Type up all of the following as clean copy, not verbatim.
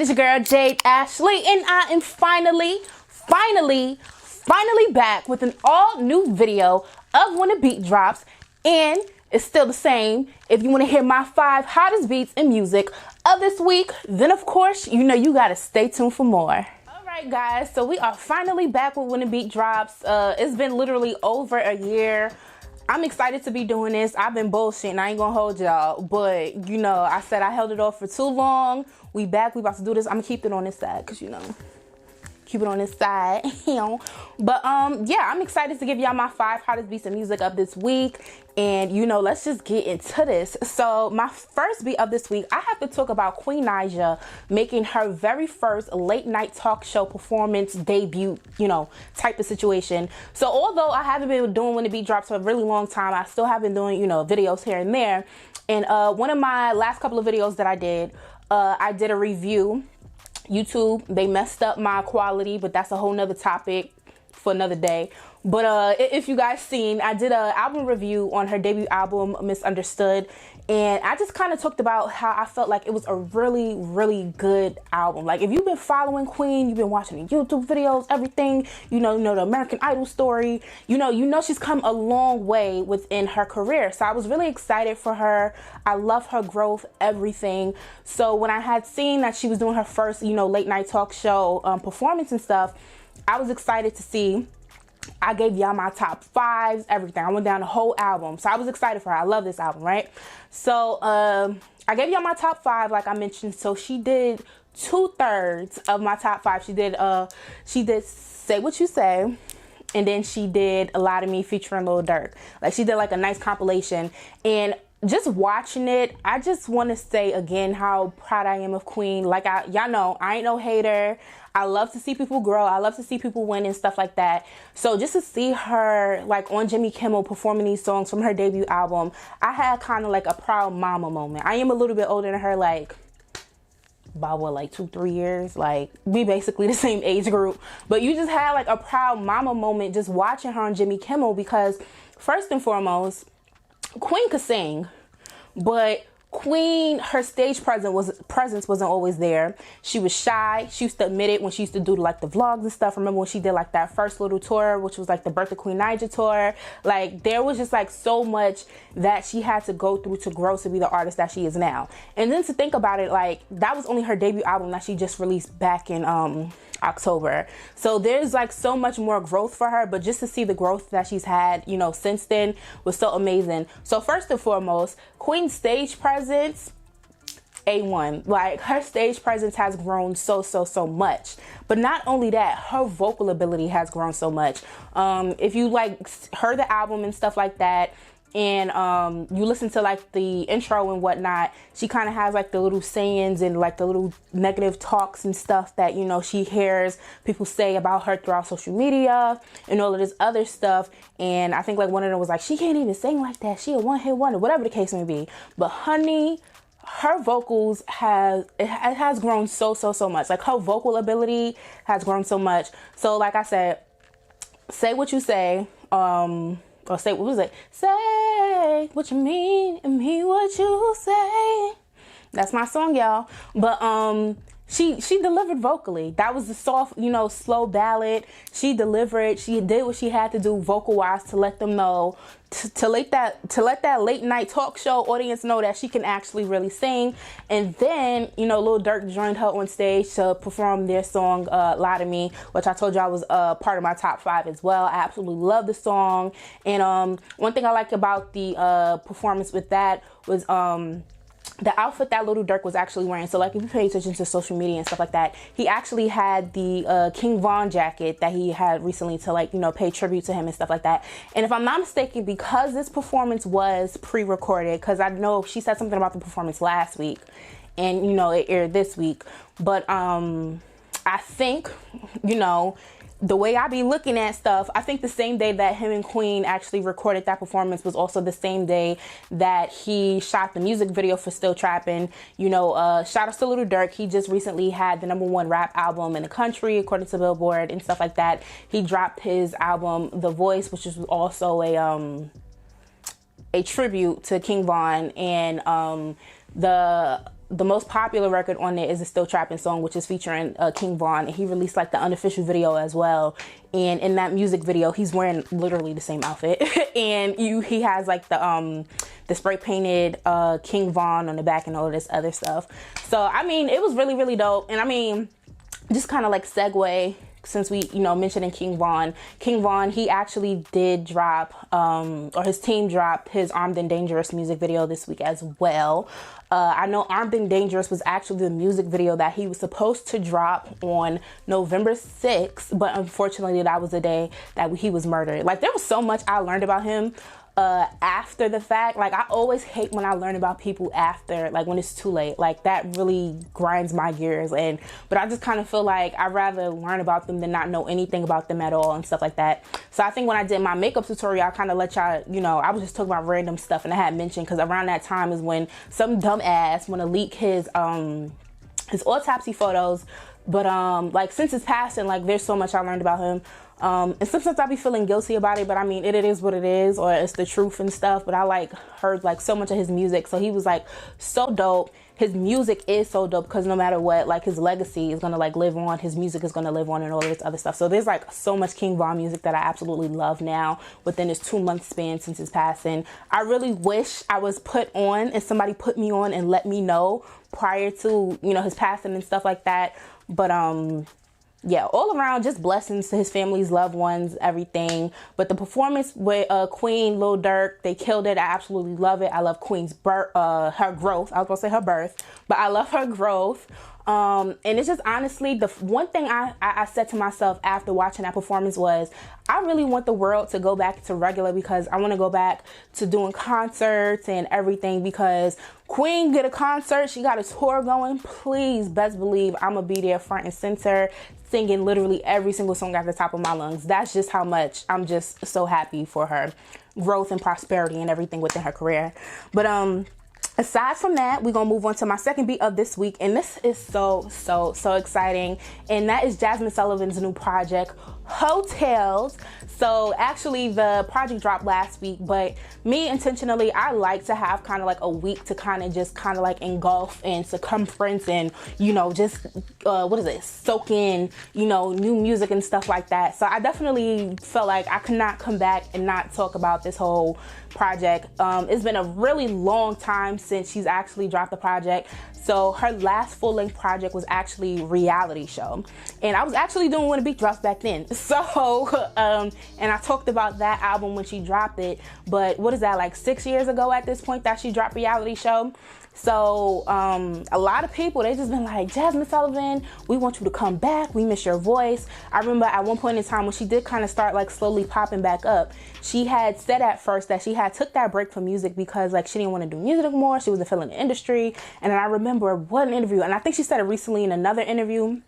It's your girl Jade Ashley, and I am finally back with an all new video of when the beat drops. And it's still the same. If you want to hear my 5 hottest beats in music of this week, then of course you know you gotta stay tuned for more. Alright guys, so we are finally back with when the beat drops. It's been literally over a year. I'm excited to be doing this. I've been bullshitting, I ain't gonna hold y'all, but you know, I said I held it off for too long. We back, we about to do this. I'm gonna keep it on this side, cause you know, keep it on this side, you know. But yeah, I'm excited to give y'all my 5 hottest beats of music of this week. And you know, let's just get into this. So my first beat of this week, I have to talk about Queen Naija making her very first late night talk show performance debut, you know, type of situation. So although I haven't been doing when the beat drops for a really long time, I still have been doing, you know, videos here and there. And one of my last couple of videos that I did a review. YouTube, they messed up my quality, but that's a whole nother topic for another day. But if you guys seen, I did an album review on her debut album, Misunderstood, and I just kind of talked about how I felt like it was a really good album. Like, if you've been following Queen, you've been watching the YouTube videos, everything, you know the American Idol story, you know she's come a long way within her career. So I was really excited for her. I love her growth, everything. So when I had seen that she was doing her first, you know, late night talk show performance and stuff, I was excited to see. I gave y'all my top 5s, everything. I went down the whole album. So I was excited for her. I love this album, right? So I gave y'all my top 5, like I mentioned. So she did 2/3 of my top 5. She did Say What You Say. And then she did A Lot of Me featuring Lil Durk. Like, she did like a nice compilation. And just watching it, I just want to say again how proud I am of Queen. Like, y'all know, I ain't no hater. I love to see people grow. I love to see people win and stuff like that. So just to see her like on Jimmy Kimmel performing these songs from her debut album, I had kind of like a proud mama moment. I am a little bit older than her, like about what, like 2-3 years. Like, we basically the same age group. But you just had like a proud mama moment just watching her on Jimmy Kimmel, because first and foremost, Queen could sing, but Queen, her stage presence wasn't always there. She was shy. She used to admit it when she used to do like the vlogs and stuff. Remember when she did like that first little tour, which was like the Birth of Queen Naija tour? Like, there was just like so much that she had to go through to grow to be the artist that she is now. And then to think about it, like, that was only her debut album that she just released back in October. So there's like so much more growth for her, but just to see the growth that she's had, you know, since then was so amazing. So first and foremost, Queen's stage presence, A1. Like, her stage presence has grown so much. But not only that, her vocal ability has grown so much. If you like heard the album and stuff like that, and you listen to like the intro and whatnot, she kind of has like the little sayings and like the little negative talks and stuff that, you know, she hears people say about her throughout social media and all of this other stuff. And I think like one of them was like, she can't even sing like that, she a one-hit wonder, whatever the case may be. But honey, her vocals has grown so much. Like, her vocal ability has grown so much. So like I said, Say What You Say, or say, what was it? Say what you mean and mean what you say. That's my song, y'all. But she delivered vocally. That was the soft, you know, slow ballad. She delivered. She did what she had to do vocal wise to let them know, to let that late night talk show audience know that she can actually really sing. And then, you know, Lil Durk joined her on stage to perform their song Lie to Me, which I told y'all was part of my top 5 as well. I absolutely love the song. And one thing I like about the performance with that was the outfit that Lil Durk was actually wearing. So like, if you pay attention to social media and stuff like that, he actually had the King Von jacket that he had recently to, like, you know, pay tribute to him and stuff like that. And if I'm not mistaken, because this performance was pre-recorded, because I know she said something about the performance last week and, you know, it aired this week. But I think, you know, the way I be looking at stuff, I think the same day that him and Queen actually recorded that performance was also the same day that he shot the music video for Still Trappin'. You know, shout out to Lil Durk. He just recently had the #1 rap album in the country, according to Billboard and stuff like that. He dropped his album, The Voice, which is also a tribute to King Von. And the the most popular record on there is the Still Trappin' song, which is featuring King Von, and he released like the unofficial video as well. And in that music video, he's wearing literally the same outfit, and he has like the spray painted King Von on the back and all of this other stuff. So I mean, it was really, really dope. And I mean, just kind of like segue, since we, you know, mentioning King Von, he actually did drop, or his team dropped his Armed and Dangerous music video this week as well. I know Armed and Dangerous was actually the music video that he was supposed to drop on November 6th, but unfortunately that was the day that he was murdered. Like, there was so much I learned about him after the fact. Like, I always hate when I learn about people after, like, when it's too late. Like, that really grinds my gears. But I just kind of feel like I'd rather learn about them than not know anything about them at all and stuff like that. So I think when I did my makeup tutorial, I kind of let y'all, you know, I was just talking about random stuff, and I had mentioned, because around that time is when some dumb ass want to leak his autopsy photos. But like, since his passing, like, there's so much I learned about him. And sometimes I be feeling guilty about it, but I mean, it is what it is, or it's the truth and stuff. But I like heard like so much of his music, so he was like so dope. His music is so dope, because no matter what, like, his legacy is gonna like live on, his music is gonna live on, and all this other stuff. So there's like so much King Von music that I absolutely love now within this 2-month span since his passing. I really wish I was put on, and somebody put me on and let me know prior to, you know, his passing and stuff like that. But yeah, all around, just blessings to his family's loved ones, everything. But the performance with Queen, Lil Durk, they killed it. I absolutely love it. I love Queen's her growth. I was gonna say her birth, but I love her growth. And it's just honestly, the one thing I said to myself after watching that performance was, I really want the world to go back to regular, because I want to go back to doing concerts and everything, because Queen get a concert, she got a tour going. Please best believe I'm gonna be there front and center, singing literally every single song at the top of my lungs. That's just how much I'm just so happy for her growth and prosperity and everything within her career. But aside from that, we're gonna move on to my second beat of this week, and this is so exciting, and that is Jazmine Sullivan's new project, Heaux Tales. So actually the project dropped last week, but me intentionally, I like to have kind of like a week to kind of just kind of like engulf and circumference and, you know, just soak in, you know, new music and stuff like that. So I definitely felt like I could not come back and not talk about this whole project. It's been a really long time since she's actually dropped the project. So her last full-length project was actually Reality Show, and I was actually doing When a Beat Drops back then. So and I talked about that album when she dropped it, but what is that, like 6 years ago at this point that she dropped Reality Show? So a lot of people, they just been like, Jazmine Sullivan, we want you to come back, we miss your voice. I remember at one point in time when she did kind of start like slowly popping back up, she had said at first that she had took that break from music because like she didn't want to do music anymore, she wasn't feeling the industry. And then I remember one interview, and I think she said it recently in another interview,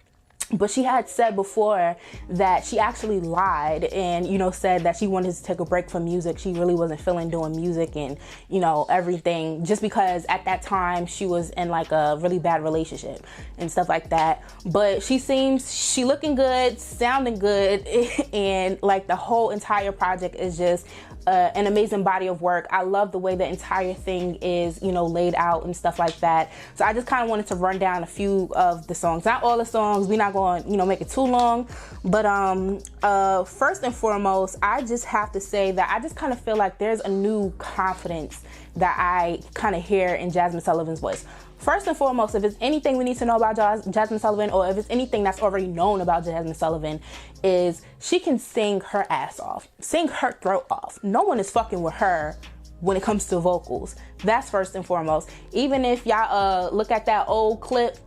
but she had said before that she actually lied and, you know, said that she wanted to take a break from music. She really wasn't feeling doing music and, you know, everything, just because at that time she was in like a really bad relationship and stuff like that. But she looking good, sounding good, and like the whole entire project is just an amazing body of work. I love the way the entire thing is, you know, laid out and stuff like that. So I just kind of wanted to run down a few of the songs, not all the songs. We're not going to, you know, make it too long, but first and foremost, I just have to say that I just kind of feel like there's a new confidence that I kind of hear in Jazmine Sullivan's voice. First and foremost, if it's anything we need to know about Jazmine Sullivan, or if it's anything that's already known about Jazmine Sullivan, is she can sing her ass off, sing her throat off. No one is fucking with her when it comes to vocals. That's first and foremost. Even if y'all look at that old clip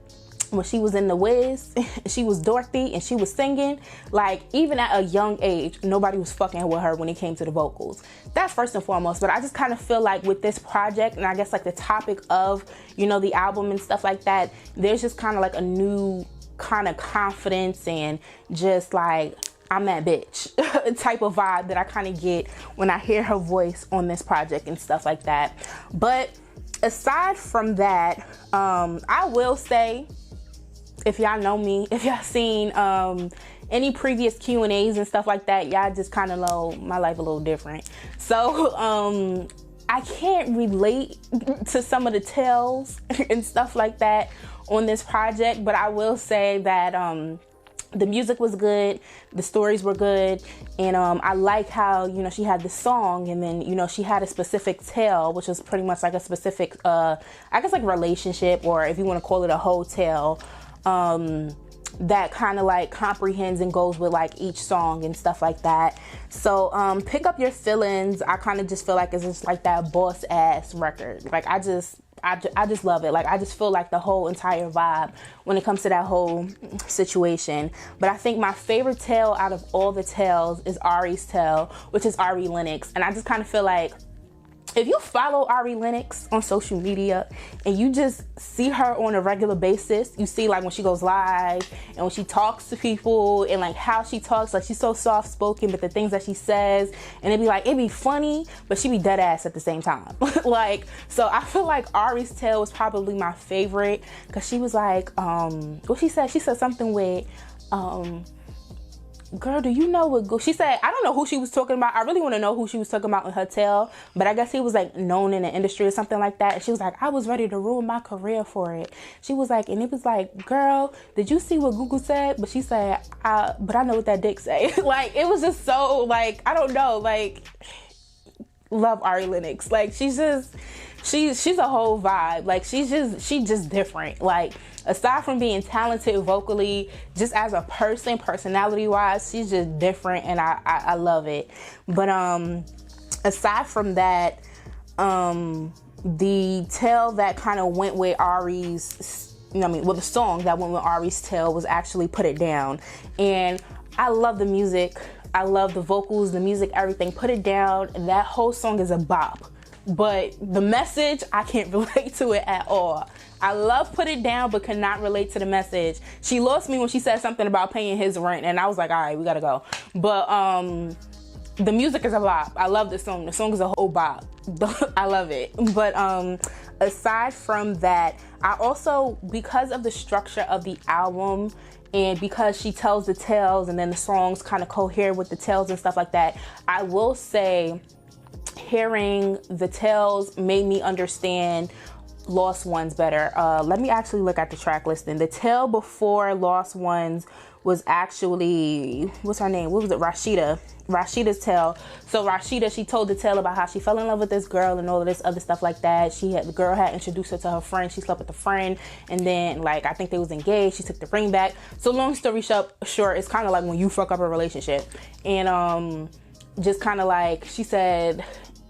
when she was in The Wiz, she was Dorothy and she was singing, like, even at a young age, nobody was fucking with her when it came to the vocals. That's first and foremost. But I just kind of feel like with this project, and I guess like the topic of, you know, the album and stuff like that, there's just kind of like a new kind of confidence and just like, I'm that bitch type of vibe that I kind of get when I hear her voice on this project and stuff like that. But aside from that, I will say, if y'all know me, if y'all seen any previous Q&As and stuff like that, y'all just kind of know my life a little different. So I can't relate to some of the tales and stuff like that on this project, but I will say that the music was good, the stories were good, and I like how, you know, she had the song, and then, you know, she had a specific tale, which was pretty much like a specific, I guess like relationship, or if you want to call it a Heaux Tale, that kind of like comprehends and goes with like each song and stuff like that. So Pick Up Your Feelings, I kind of just feel like it's just like that boss ass record. Like I just love it. Like I just feel like the whole entire vibe when it comes to that whole situation. But I think my favorite tale out of all the tales is Ari's tale, which is Ari Lennox. And I just kind of feel like if you follow Ari Lennox on social media and you just see her on a regular basis, you see like when she goes live and when she talks to people and like how she talks, like she's so soft spoken, but the things that she says, and it'd be funny, but she be dead ass at the same time. Like, so I feel like Ari's tale was probably my favorite, because she was like, what she said something with, girl, do you know what she said? I don't know who she was talking about. I really want to know who she was talking about in her tale, but I guess he was like known in the industry or something like that. And she was like, I was ready to ruin my career for it. She was like, and it was like, girl, did you see what Google said? But she said, but I know what that dick say. Like, it was just so like, I don't know, like, love Ari Lennox. Like, she's a whole vibe. Like, she's just different. Like, aside from being talented vocally, just as a person, personality wise, she's just different, and I love it. But aside from that, the tale that kind of went with Ari's, the song that went with Ari's tale was actually Put It Down. And I love the music, I love the vocals, the music, everything. Put It Down, and that whole song is a bop. But the message, I can't relate to it at all. I love Put It Down, but cannot relate to the message. She lost me when she said something about paying his rent, and I was like, all right, we gotta go. But the music is a bop. I love the song. The song is a whole bop. I love it. But aside from that, I also, because of the structure of the album, and because she tells the tales and then the songs kind of cohere with the tales and stuff like that, I will say hearing the tales made me understand Lost Ones better. Let me actually look at the track listing. The tale before Lost Ones was actually, what's her name? What was it? Rashida's tale. So Rashida, she told the tale about how she fell in love with this girl and all of this other stuff like that. The girl had introduced her to her friend. She slept with the friend, and then like I think they was engaged. She took the ring back. So long story short, it's kind of like when you fuck up a relationship, and just kind of like she said.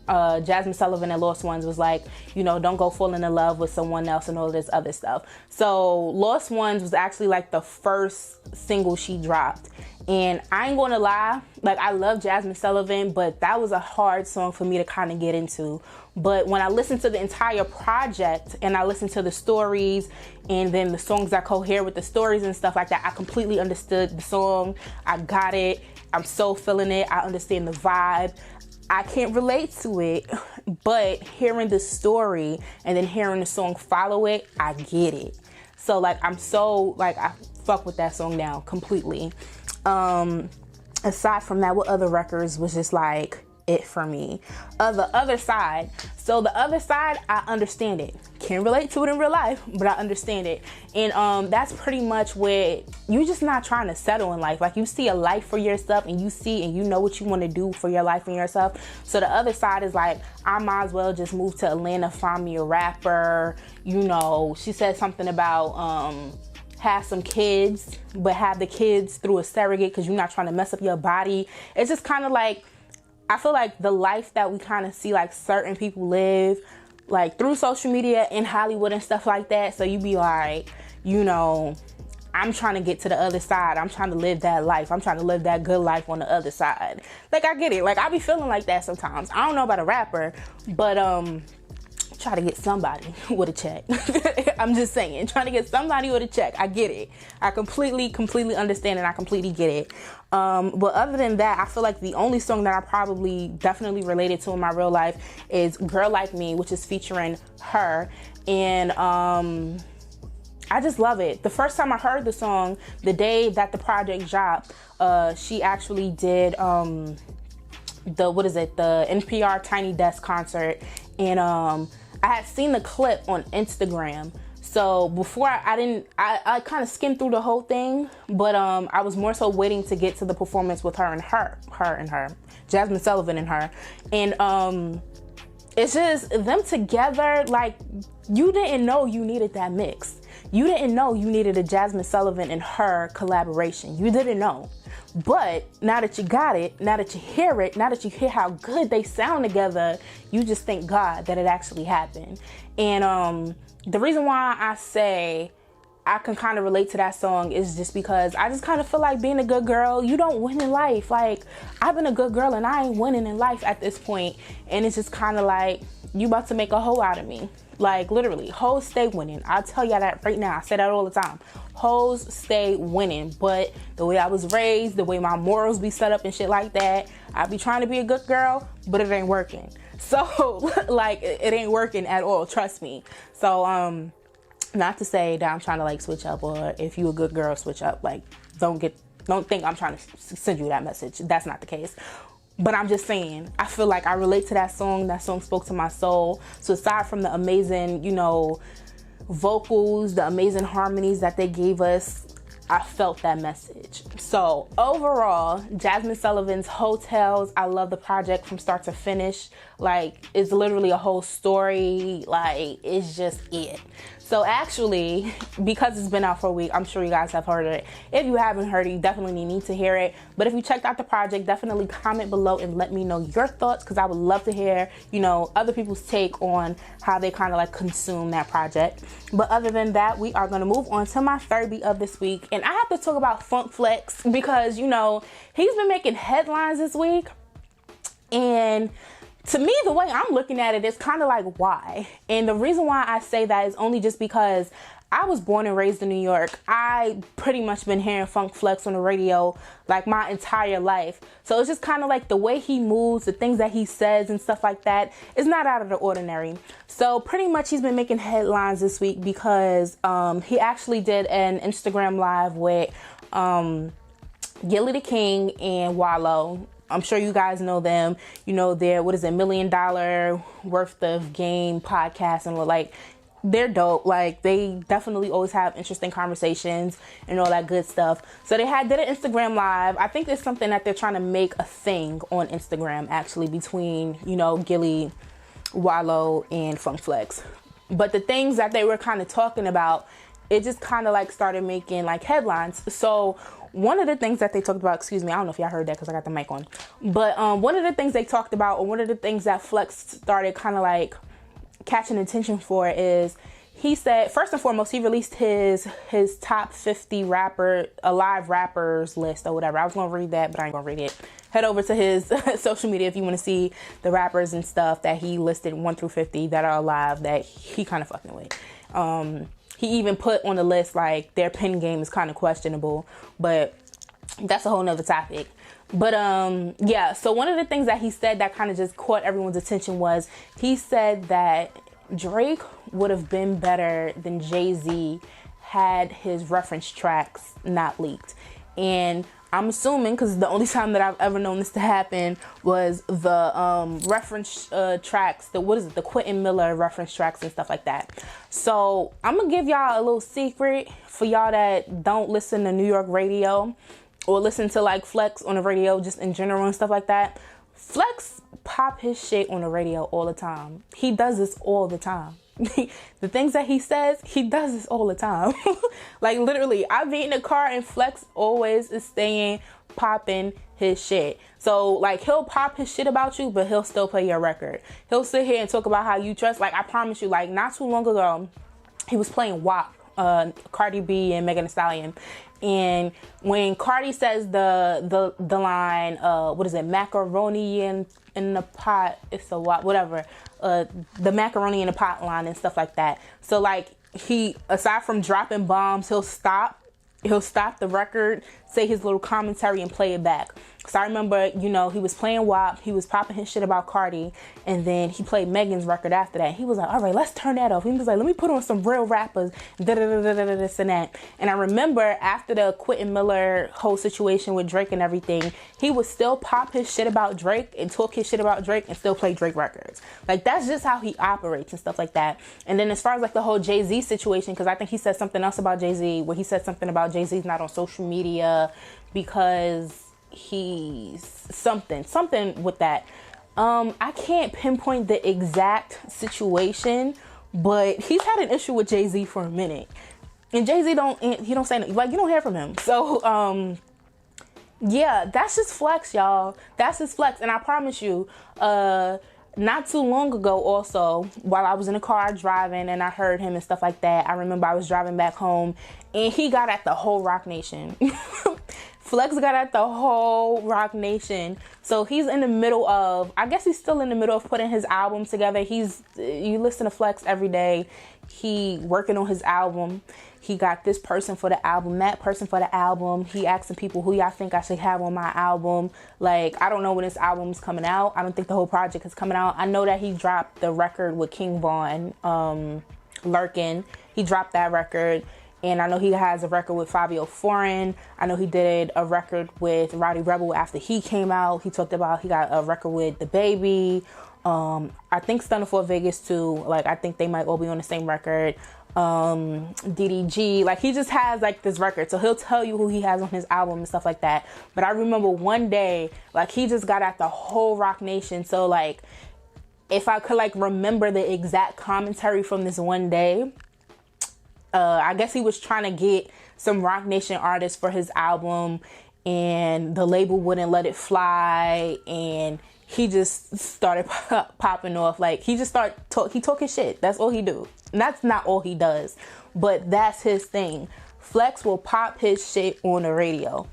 Jazmine Sullivan at Lost Ones was like, don't go falling in love with someone else and all this other stuff. So Lost Ones was actually like the first single she dropped. And I ain't gonna lie, like I love Jazmine Sullivan, but that was a hard song for me to kind of get into. But when I listened to the entire project and I listened to the stories and then the songs that cohere with the stories and stuff like that, I completely understood the song. I got it. I'm so feeling it. I understand the vibe. I can't relate to it, but hearing the story and then hearing the song follow it, I get it. So like, I fuck with that song now completely. Aside from that, what other records was just like it for me? The Other Side. So The Other Side, I understand it. Can't relate to it in real life, but I understand it. And that's pretty much where you're just not trying to settle in life. Like, you see a life for yourself, and you know what you want to do for your life and yourself. So The Other Side is like, I might as well just move to Atlanta, find me a rapper. She said something about have some kids, but have the kids through a surrogate because you're not trying to mess up your body. It's just kind of like, I feel like the life that we kind of see like certain people live, like through social media in Hollywood and stuff like that. So you be like, I'm trying to get to the other side. I'm trying to live that life. I'm trying to live that good life on the other side. Like, I get it. Like, I be feeling like that sometimes. I don't know about a rapper, but try to get somebody with a check. I'm just saying, trying to get somebody with a check. I get it. I completely understand, and I completely get it. But other than that, I feel like the only song that I probably definitely related to in my real life is Girl Like Me, which is featuring H.E.R. And I just love it. The first time I heard the song, the day that the project dropped, she actually did the NPR Tiny Desk concert, And I had seen the clip on Instagram. So before I kind of skimmed through the whole thing, but I was more so waiting to get to the performance with her, Jazmine Sullivan and her. And it's just them together, like, you didn't know you needed that mix. You didn't know you needed a Jazmine Sullivan and her collaboration. You didn't know. But now that you got it, now that you hear it, now that you hear how good they sound together, you just thank God that it actually happened. And the reason why I say I can kind of relate to that song is just because I just kind of feel like being a good girl, you don't win in life. Like, I've been a good girl and I ain't winning in life at this point. And it's just kind of like, you about to make a hoe out of me. Like, literally, hoes stay winning. I'll tell y'all that right now. I say that all the time. Hoes stay winning. But the way I was raised, the way my morals be set up and shit like that, I be trying to be a good girl, but it ain't working. So, like, it ain't working at all. Trust me. So, not to say that I'm trying to, like, switch up, or if you a good girl, switch up. Like, don't think I'm trying to send you that message. That's not the case. But I'm just saying, I feel like I relate to that song. That song spoke to my soul. So aside from the amazing, vocals, the amazing harmonies that they gave us, I felt that message. So overall, Jazmine Sullivan's Heaux Tales, I love the project from start to finish. Like, it's literally a whole story. Like, it's just it. So actually, because it's been out for a week, I'm sure you guys have heard it. If you haven't heard it, you definitely need to hear it. But if you checked out the project, definitely comment below and let me know your thoughts, because I would love to hear, other people's take on how they kind of like consume that project. But other than that, we are going to move on to my third beat of this week. And I have to talk about Funk Flex because, he's been making headlines this week. And to me, the way I'm looking at it is kind of like, why? And the reason why I say that is only just because I was born and raised in New York. I pretty much been hearing Funk Flex on the radio like my entire life. So it's just kind of like the way he moves, the things that he says and stuff like that is not out of the ordinary. So pretty much he's been making headlines this week because he actually did an Instagram live with Gilly the King and Wallow. I'm sure you guys know them. They're, $1 million worth of game podcast, and like, they're dope. Like, they definitely always have interesting conversations and all that good stuff. So they did an Instagram live. I think it's something that they're trying to make a thing on Instagram, actually, between, Gilly, Wallow, and Funk Flex. But the things that they were kind of talking about, it just kind of like started making like headlines. So one of the things that they talked about, excuse me, I don't know if y'all heard that because I got the mic on, but one of the things they talked about, or one of the things that Flex started kind of like catching attention for, is he said, first and foremost, he released his top 50 alive rappers list or whatever. I was going to read that, but I ain't going to read it. Head over to his social media if you want to see the rappers and stuff that he listed 1 through 50 that are alive that he kind of fucking with. He even put on the list, like, their pen game is kind of questionable, but that's a whole nother topic. But, yeah, so one of the things that he said that kind of just caught everyone's attention was, he said that Drake would have been better than Jay-Z had his reference tracks not leaked. And I'm assuming, because the only time that I've ever known this to happen was the reference tracks, the Quentin Miller reference tracks and stuff like that. So I'm going to give y'all a little secret for y'all that don't listen to New York radio or listen to like Flex on the radio just in general and stuff like that. Flex pop his shit on the radio all the time. He does this all the time. The things that he says, he does this all the time. Like, literally, I be in the car and Flex always is staying popping his shit. So, like, he'll pop his shit about you, but he'll still play your record. He'll sit here and talk about how you dress. Like, I promise you, like, not too long ago, he was playing WAP, Cardi B and Megan Thee Stallion. And when Cardi says the line, what is it, macaroni in the pot, it's a WAP, whatever, the macaroni in the pot line and stuff like that. So, like, he, aside from dropping bombs, he'll stop the record, say his little commentary and play it back. So I remember, you know, he was playing WAP, he was popping his shit about Cardi, and then he played Megan's record after that. He was like, all right, let's turn that off. He was like, let me put on some real rappers, this and that. And I remember after the Quentin Miller whole situation with Drake and everything, he would still pop his shit about Drake and talk his shit about Drake and still play Drake records. Like, that's just how he operates and stuff like that. And then as far as like the whole Jay-Z situation, because I think he said something else about Jay-Z, where he said something about Jay-Z's not on social media because he's something with that. I can't pinpoint the exact situation, but he's had an issue with Jay-Z for a minute, and Jay-Z don't say nothing. Like, you don't hear from him. So yeah, that's just flex, y'all. That's his flex. And I promise you, not too long ago also, while I was in the car driving and I heard him and stuff like that, I remember I was driving back home and he got at the whole Rock Nation. Flex got at the whole Rock Nation. So he's in the middle of, I guess he's still in the middle of putting his album together. You listen to Flex every day. He working on his album. He got this person for the album, that person for the album. He asking people, who y'all think I should have on my album? Like, I don't know when this album's coming out. I don't think the whole project is coming out. I know that he dropped the record with King Von, Lurkin. He dropped that record. And I know he has a record with Fabio Foreign. I know he did a record with Rowdy Rebel after he came out. He talked about he got a record with The Baby. I think Stunner for Vegas too. Like, I think they might all be on the same record. DDG. Like, he just has like this record. So he'll tell you who he has on his album and stuff like that. But I remember one day, like, he just got at the whole Rock Nation. So like, if I could like remember the exact commentary from this one day, I guess he was trying to get some Rock Nation artists for his album, and the label wouldn't let it fly, and he just started popping off. Like, he just he talk his shit. That's all he do. And that's not all he does, but that's his thing. Flex will pop his shit on the radio.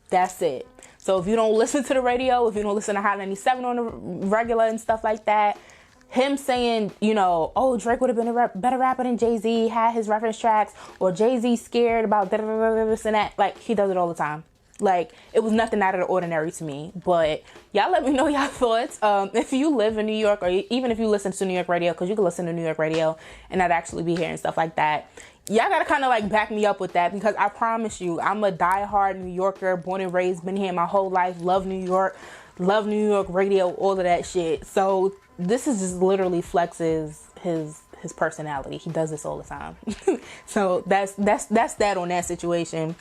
That's it. So if you don't listen to the radio, if you don't listen to Hot 97 on the regular and stuff like that, him saying, you know, oh, Drake would have been a better rapper than Jay-Z, had his reference tracks, or Jay-Z scared about this and that. Like, he does it all the time. Like, it was nothing out of the ordinary to me. But y'all let me know y'all thoughts. If you live in New York, or even if you listen to New York radio, because you can listen to New York radio and not actually be here and stuff like that. Y'all gotta kind of like back me up with that, because I promise you, I'm a diehard New Yorker, born and raised, been here my whole life, love New York radio, all of that shit. So this is just literally Flex's his personality. He does this all the time. So that's that on that situation.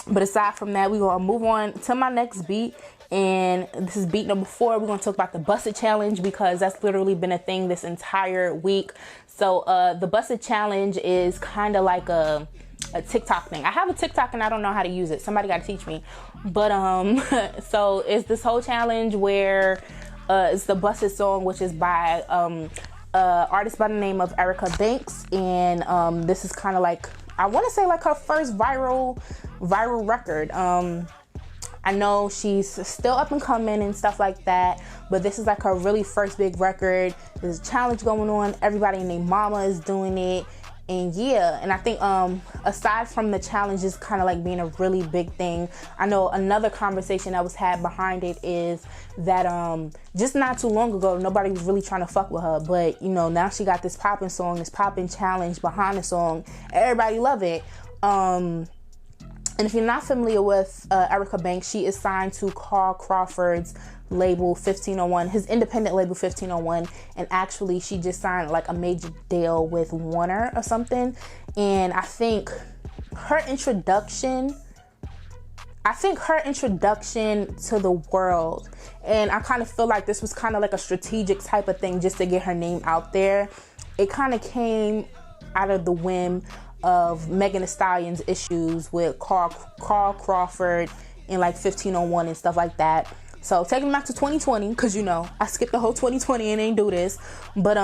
But aside from that, we're gonna move on to my next beat, and this is beat number 4. We're gonna talk about the BussItChallenge, because that's literally been a thing this entire week. So the BussItChallenge is kind of like a TikTok thing. I have a TikTok and I don't know how to use it. Somebody got to teach me. But so it's this whole challenge where it's the Buss It song, which is by artist by the name of Erica Banks, and this is kind of like, I want to say like her first viral record. I know she's still up and coming and stuff like that, but this is like her really first big record. There's a challenge going on. Everybody and their mama is doing it. And yeah, and I think aside from the challenges kind of like being a really big thing, I know another conversation that was had behind it is that just not too long ago, nobody was really trying to fuck with her, but you know, now she got this popping song, this popping challenge behind the song. Everybody love it. And if you're not familiar with Erica Banks, she is signed to Carl Crawford's label 1501, his independent label 1501, and actually she just signed like a major deal with Warner or something. And I think her introduction to the world, and I kind of feel like this was kind of like a strategic type of thing just to get her name out there. It kind of came out of the whim of Megan Thee Stallion's issues with Carl Crawford in like 1501 and stuff like that. So taking them back to 2020, because you know I skipped the whole 2020 and ain't do this, but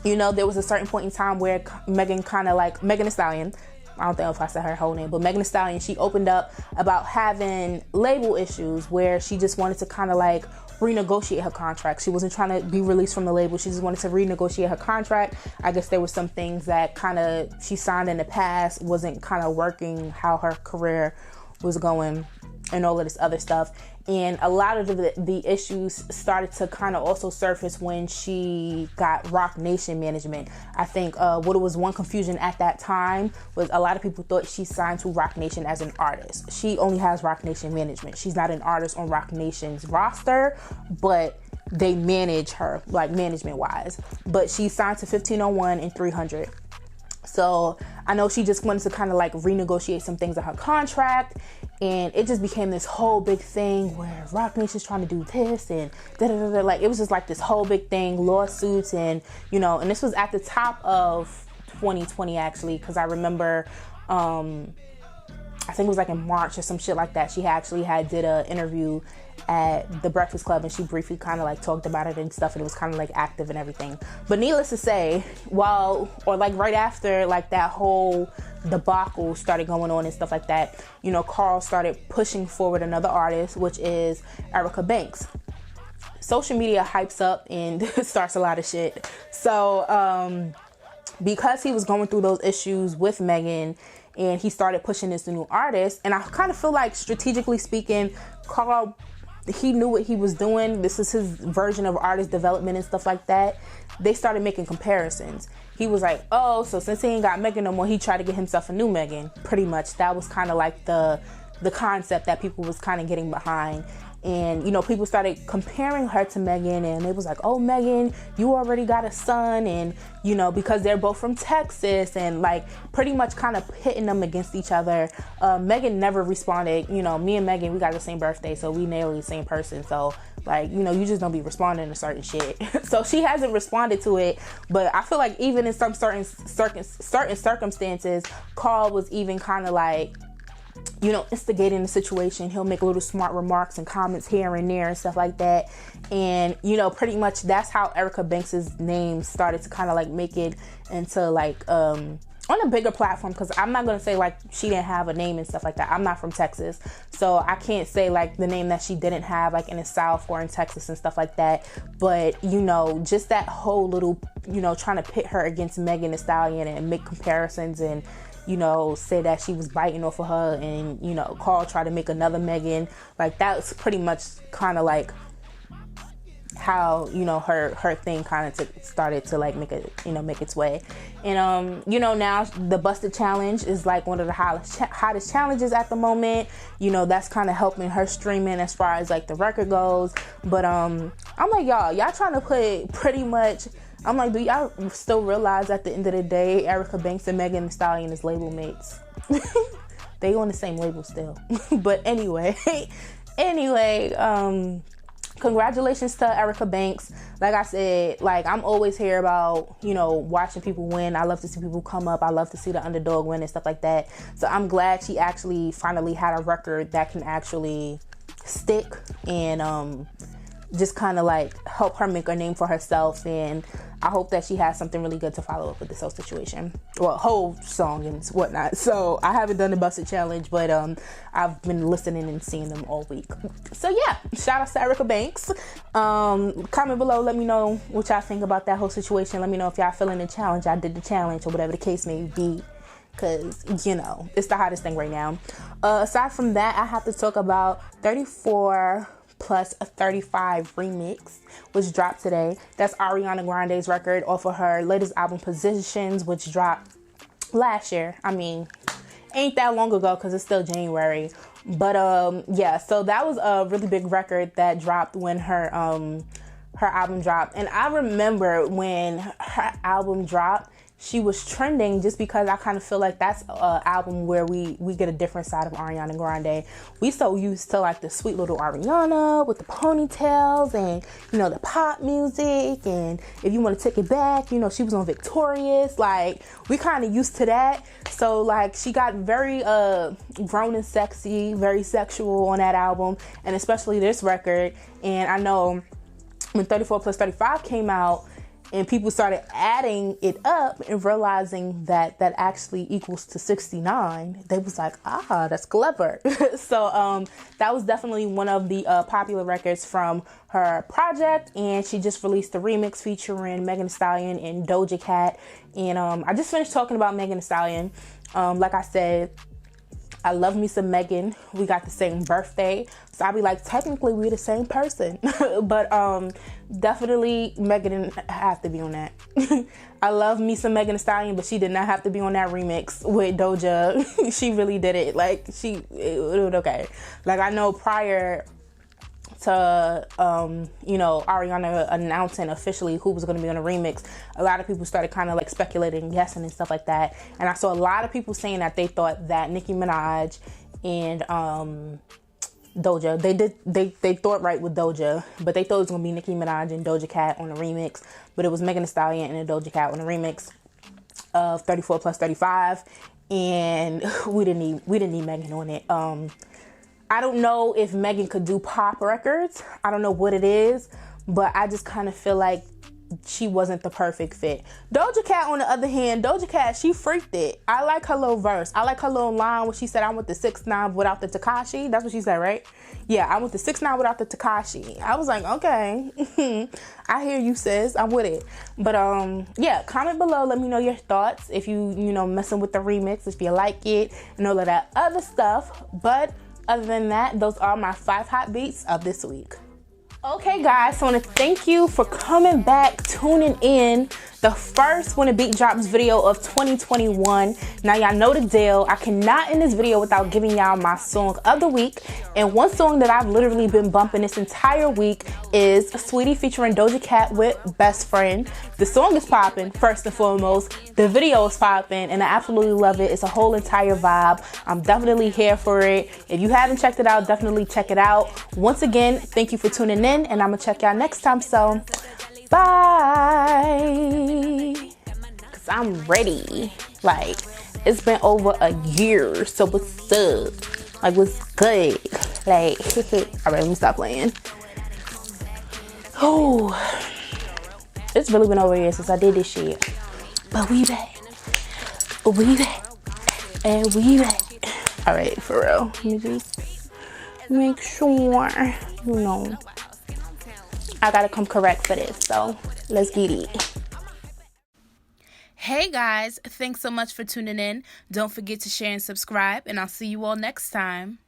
you know, there was a certain point in time where Megan Thee Stallion, I don't know if I said her whole name, but Megan Thee Stallion, she opened up about having label issues where she just wanted to kind of like renegotiate her contract. She wasn't trying to be released from the label. She just wanted to renegotiate her contract. I guess there were some things that kind of she signed in the past wasn't kind of working how her career was going and all of this other stuff. And a lot of the issues started to kind of also surface when she got Roc Nation management. I think what was one confusion at that time was a lot of people thought she signed to Roc Nation as an artist. She only has Roc Nation management. She's not an artist on Roc Nation's roster, but they manage her, like management wise. But she signed to 1501 and 300. So I know she just wanted to kind of like renegotiate some things in her contract, and it just became this whole big thing where Roc Nation's trying to do this and da-da-da-da. Like, it was just like this whole big thing, lawsuits, and you know, and this was at the top of 2020 actually, because I remember I think it was like in March or some shit like that, she actually did an interview at the Breakfast Club, and she briefly kind of like talked about it and stuff, and it was kind of like active and everything. But needless to say, right after like that whole debacle started going on and stuff like that, you know, Carl started pushing forward another artist, which is Erica Banks. Social media hypes up and starts a lot of shit. So because he was going through those issues with Megan, and he started pushing this new artist, and I kind of feel like, strategically speaking, Carl, he knew what he was doing. This is his version of artist development and stuff like that. They started making comparisons. He was like, oh, so since he ain't got Megan no more, he tried to get himself a new Megan. Pretty much, that was kind of like the concept that people was kind of getting behind. And, you know, people started comparing her to Megan, and it was like, oh, Megan, you already got a son. And, you know, because they're both from Texas, and like pretty much kind of pitting them against each other. Megan never responded. You know, me and Megan, we got the same birthday, so we nearly the same person. So like, you know, you just don't be responding to certain shit. So she hasn't responded to it. But I feel like even in some certain circumstances, Carl was even kind of like, you know, instigating the situation. He'll make little smart remarks and comments here and there and stuff like that. And, you know, pretty much that's how Erica Banks's name started to kind of like make it into like on a bigger platform. Because I'm not going to say like she didn't have a name and stuff like that. I'm not from Texas, so I can't say like the name that she didn't have like in the South or in Texas and stuff like that. But, you know, just that whole little, you know, trying to pit her against Megan Thee Stallion and make comparisons, and, you know, say that she was biting off of her, and, you know, Carl tried to make another Megan. Like, that's pretty much kind of like how, you know, her thing kind of started to like make its way. And you know, now the Busted Challenge is like one of the hottest challenges at the moment. You know, that's kind of helping her streaming as far as like the record goes. But I'm like, y'all trying to put pretty much, I'm like, do y'all still realize at the end of the day, Erica Banks and Megan Thee Stallion is label mates? They on the same label still. But anyway, congratulations to Erica Banks. Like I said, like, I'm always here about, you know, watching people win. I love to see people come up. I love to see the underdog win and stuff like that. So I'm glad she actually finally had a record that can actually stick and just kind of like help her make a name for herself. And I hope that she has something really good to follow up with this whole situation, well, whole song and whatnot. So I haven't done the Busted Challenge, but I've been listening and seeing them all week. So yeah, shout out to Erica Banks. Comment below, let me know what y'all think about that whole situation. Let me know if y'all feeling the challenge. I did the challenge, or whatever the case may be, because, you know, it's the hottest thing right now. Aside from that, I have to talk about 34 plus a 35 remix, which dropped today. That's Ariana Grande's record off of her latest album Positions, which dropped last year. I mean, ain't that long ago, because it's still January. But yeah, so that was a really big record that dropped when her album dropped. And I remember when her album dropped, she was trending just because I kind of feel like that's an album where we get a different side of Ariana Grande. We so used to like the sweet little Ariana with the ponytails and, you know, the pop music. And if you want to take it back, you know, she was on Victorious. Like, we kind of used to that. So like, she got very grown and sexy, very sexual on that album, and especially this record. And I know when 34 plus 35 came out, and people started adding it up and realizing that that actually equals to 69, they was like, ah, that's clever. So that was definitely one of the popular records from her project. And she just released a remix featuring Megan Thee Stallion and Doja Cat. And I just finished talking about Megan Thee Stallion. Like I said, I love me some Megan. We got the same birthday. So I'll be like, technically we're the same person. But definitely Megan didn't have to be on that. I love me some Megan Thee Stallion, but she did not have to be on that remix with Doja. She really did it. Like, it was okay. Like, I know prior to Ariana announcing officially who was going to be on the remix, a lot of people started kind of like speculating and guessing and stuff like that. And I saw a lot of people saying that they thought that Nicki Minaj and Doja, they thought right with Doja, but they thought it was going to be Nicki Minaj and Doja Cat on the remix, but it was Megan Thee Stallion and Doja Cat on the remix of 34 plus 35, and we didn't need Megan on it. I don't know if Megan could do pop records. I don't know what it is, but I just kind of feel like she wasn't the perfect fit. Doja Cat, on the other hand, Doja Cat, she freaked it. I like her little verse. I like her little line where she said, I want the 6ix9ine without the Tekashi. That's what she said, right? Yeah, I want the 6ix9ine without the Tekashi. I was like, okay. I hear you, sis. I'm with it. But yeah, comment below. Let me know your thoughts. If you messing with the remix, if you like it, and all of that other stuff. But other than that, those are my 5 hot beats of this week. Okay guys, so I want to thank you for coming back, tuning in. The first When a Beat Drops video of 2021. Now y'all know the deal. I cannot end this video without giving y'all my song of the week. And one song that I've literally been bumping this entire week is Sweetie featuring Doja Cat with Best Friend. The song is popping, first and foremost. The video is popping, and I absolutely love it. It's a whole entire vibe. I'm definitely here for it. If you haven't checked it out, definitely check it out. Once again, thank you for tuning in, and I'm gonna check y'all next time. So bye, cause I'm ready. Like, it's been over a year, so what's up? Like, what's good? Like, all right, let me stop playing. Oh, it's really been over a year since I did this shit, but we back, and we back. All right, for real. Let me just make sure, I gotta come correct for this, so let's get it. Hey guys, thanks so much for tuning in. Don't forget to share and subscribe, and I'll see you all next time.